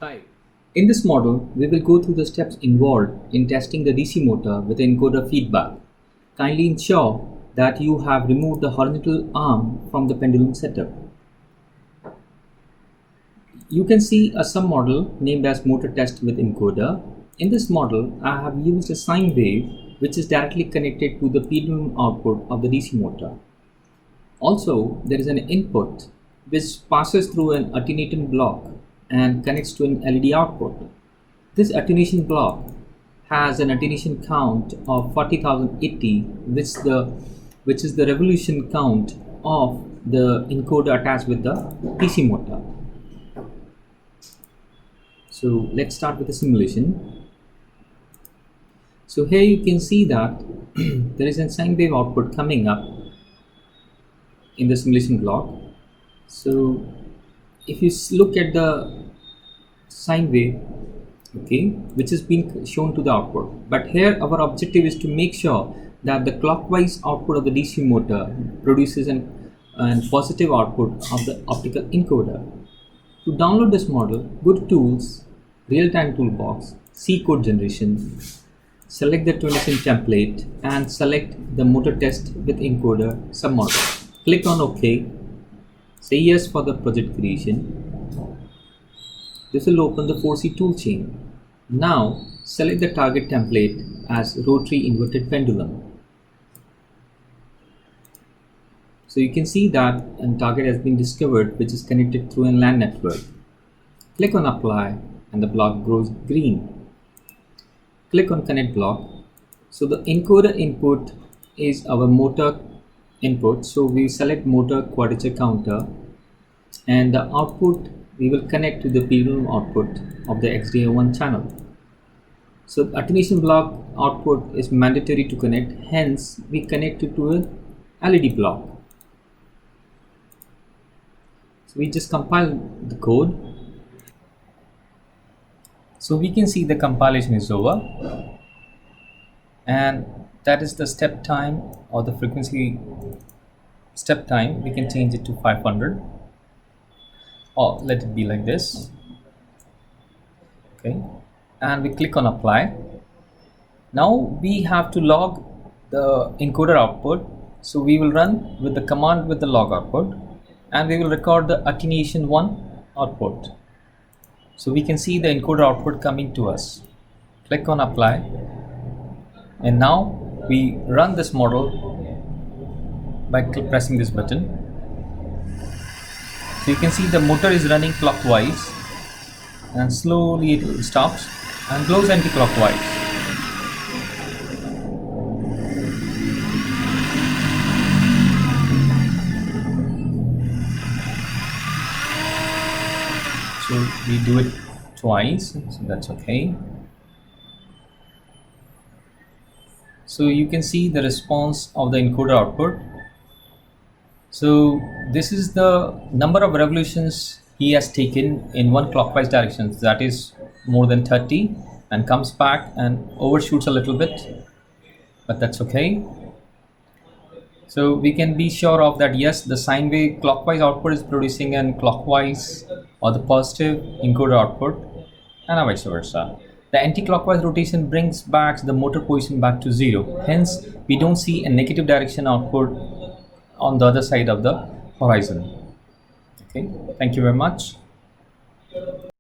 Hi. In this model, we will go through the steps involved in testing the DC motor with encoder feedback. Kindly ensure that you have removed the horizontal arm from the pendulum setup. You can see a sub-model named as motor test with encoder. In this model, I have used a sine wave which is directly connected to the pendulum output of the DC motor. Also, there is an input which passes through an attenuating block and connects to an LED output. This attenuation block has an attenuation count of 40,080, which is the revolution count of the encoder attached with the DC motor. So let's start with the simulation. So here you can see that there is a sine wave output coming up in the simulation block. So if you look at the sine wave, okay, which is being shown to the output, but here our objective is to make sure that the clockwise output of the DC motor produces an positive output of the optical encoder. To download this model, go to Tools, Real-Time Toolbox, C Code Generation, select the 20sim template and select the motor test with encoder submodel. Click on OK. Say yes for the project creation. This will open the 4C toolchain. Now select the target template as Rotary inverted pendulum. So you can see that a target has been discovered which is connected through a LAN network. Click on apply and the block grows green. Click on connect block. So the encoder input is our motor input, so we select motor quadrature counter, and the output we will connect to the pendulum output of the XDA1 channel. So the attenuation block output is mandatory to connect, hence we connect it to a LED block. So we just compile the code. So we can see the compilation is over, and that is the step time or the frequency step time. We can change it to 500 or let it be like this. Okay, and we click on apply. Now we have to log the encoder output, so we will run with the command with the log output, and we will record the attenuation 1 output. So we can see the encoder output coming to us. Click on apply, and now we run this model by pressing this button. So you can see the motor is running clockwise, and slowly it stops and goes anti-clockwise. So we do it twice, so that's okay. So you can see the response of the encoder output. So this is the number of revolutions he has taken in one clockwise direction, that is more than 30, and comes back and overshoots a little bit, but that's okay. So we can be sure of that, yes, the sine wave clockwise output is producing an clockwise or the positive encoder output, and vice versa. The anti-clockwise rotation brings back the motor position back to 0. Hence, we don't see a negative direction output on the other side of the horizon. Okay, thank you very much.